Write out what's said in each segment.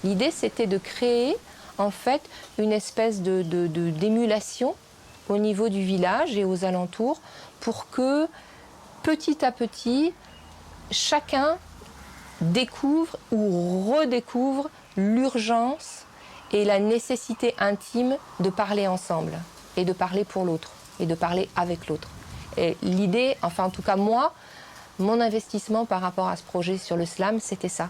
L'idée, c'était de créer, en fait, une espèce d'émulation au niveau du village et aux alentours pour que, petit à petit, chacun découvre ou redécouvre l'urgence et la nécessité intime de parler ensemble et de parler pour l'autre et de parler avec l'autre. Et l'idée, enfin en tout cas moi, mon investissement par rapport à ce projet sur le slam, c'était ça.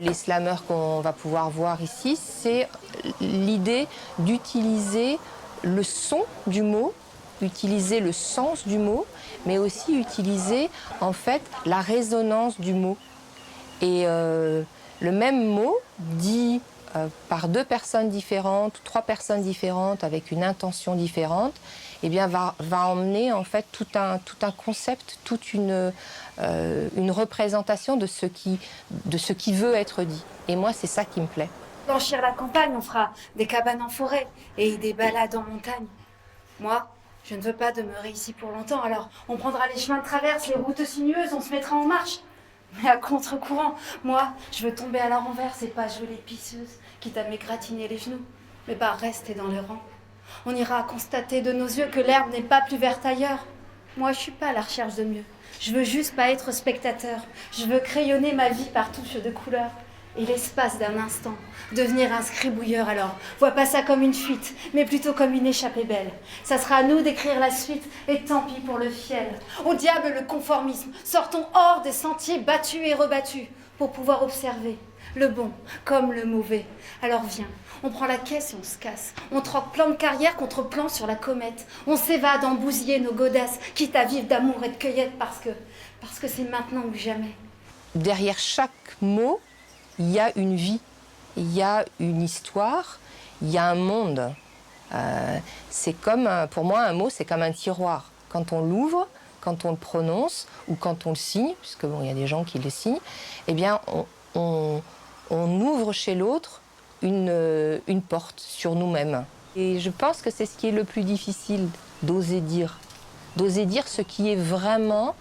Les slammers qu'on va pouvoir voir ici, c'est l'idée d'utiliser le son du mot, utiliser le sens du mot, mais aussi utiliser en fait la résonance du mot. Et le même mot dit par deux personnes différentes, trois personnes différentes, avec une intention différente, eh bien va emmener en fait tout un concept, toute une représentation de ce qui veut être dit. Et moi, c'est ça qui me plaît. Blanchir la campagne, on fera des cabanes en forêt et des balades en montagne. Moi, je ne veux pas demeurer ici pour longtemps, alors on prendra les chemins de traverse, les routes sinueuses, on se mettra en marche. Mais à contre-courant, moi, je veux tomber à la renverse et pas jouer les pisseuses, quitte à m'égratiner les genoux, mais pas rester dans les rangs. On ira constater de nos yeux que l'herbe n'est pas plus verte ailleurs. Moi, je suis pas à la recherche de mieux. Je veux juste pas être spectateur. Je veux crayonner ma vie par touches de couleurs. Et l'espace d'un instant, devenir un scribouilleur alors. Vois pas ça comme une fuite, mais plutôt comme une échappée belle. Ça sera à nous d'écrire la suite, et tant pis pour le fiel. Au diable le conformisme, sortons hors des sentiers battus et rebattus, pour pouvoir observer le bon comme le mauvais. Alors viens, on prend la caisse et on se casse. On troque plan de carrière contre plan sur la comète. On s'évade en bousiller nos godasses, quitte à vivre d'amour et de cueillette, parce que c'est maintenant ou jamais. Derrière chaque mot, il y a une vie, il y a une histoire, il y a un monde. C'est comme, pour moi, un mot, c'est comme un tiroir. Quand on l'ouvre, quand on le prononce ou quand on le signe, puisque bon, il y a des gens qui le signent, eh bien, on ouvre chez l'autre une porte sur nous-mêmes. Et je pense que c'est ce qui est le plus difficile, d'oser dire ce qui est vraiment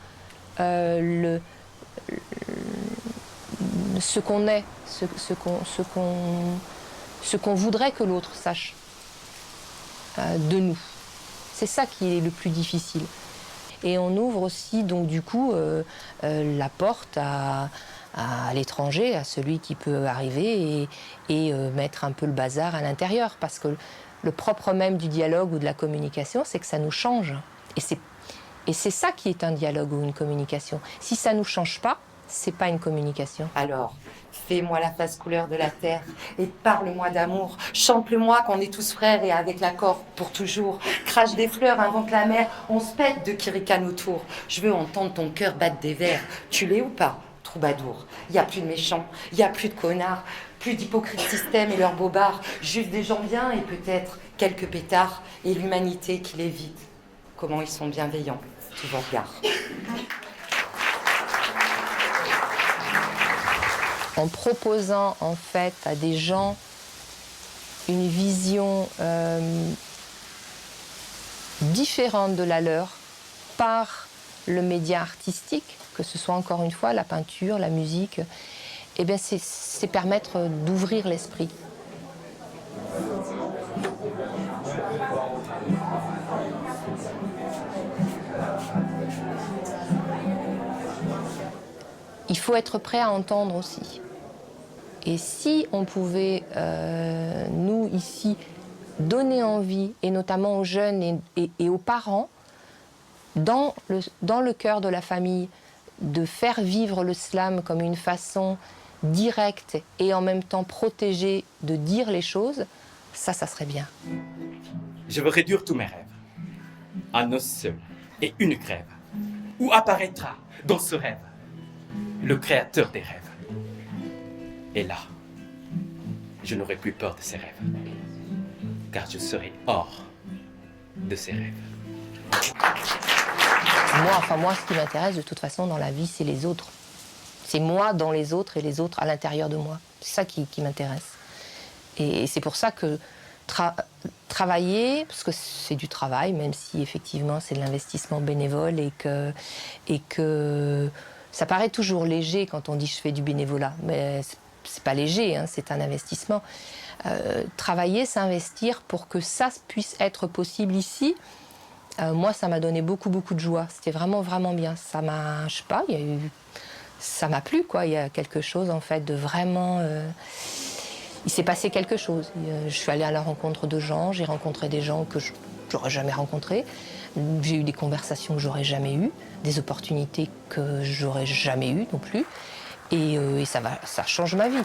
ce qu'on est, ce qu'on voudrait que l'autre sache de nous. C'est ça qui est le plus difficile. Et on ouvre aussi, donc du coup, la porte à l'étranger, à celui qui peut arriver et mettre un peu le bazar à l'intérieur. Parce que le propre même du dialogue ou de la communication, c'est que ça nous change. Et c'est ça qui est un dialogue ou une communication. Si ça ne nous change pas, c'est pas une communication. Alors, fais-moi la face couleur de la terre et parle-moi d'amour. Chante-le-moi qu'on est tous frères et avec l'accord pour toujours. Crache des fleurs, invente la mer, on se pète de qui ricane autour. Je veux entendre ton cœur battre des vers. Tu l'es ou pas, troubadour? Y a plus de méchants, y a plus de connards, plus d'hypocrites système et leurs bobards. Juste des gens bien et peut-être quelques pétards et l'humanité qui l'évite. Comment ils sont bienveillants, tous vos regards. En proposant en fait à des gens une vision différente de la leur par le média artistique, que ce soit encore une fois la peinture, la musique, eh bien c'est permettre d'ouvrir l'esprit. Il faut être prêt à entendre aussi. Et si on pouvait, nous, ici, donner envie, et notamment aux jeunes et aux parents, dans le cœur de la famille, de faire vivre le slam comme une façon directe et en même temps protégée de dire les choses, ça serait bien. Je veux réduire tous mes rêves à un seul et unique rêve, où apparaîtra dans ce rêve le créateur des rêves. Et là, je n'aurai plus peur de ces rêves, car je serai hors de ces rêves. Moi, ce qui m'intéresse de toute façon dans la vie, c'est les autres. C'est moi dans les autres et les autres à l'intérieur de moi. C'est ça qui m'intéresse. Et c'est pour ça que travailler, parce que c'est du travail, même si effectivement c'est de l'investissement bénévole et que Ça paraît toujours léger quand on dit je fais du bénévolat, mais c'est pas léger, hein, c'est un investissement. Travailler, s'investir pour que ça puisse être possible ici, moi, ça m'a donné beaucoup de joie. C'était vraiment bien. Ça m'a, je sais pas, ça m'a plu, quoi. Il y a quelque chose, en fait, de vraiment... il s'est passé quelque chose. Je suis allée à la rencontre de gens, j'ai rencontré des gens que j'aurais jamais rencontrés. J'ai eu des conversations que j'aurais jamais eues, des opportunités que j'aurais jamais eues non plus. Et ça change ma vie.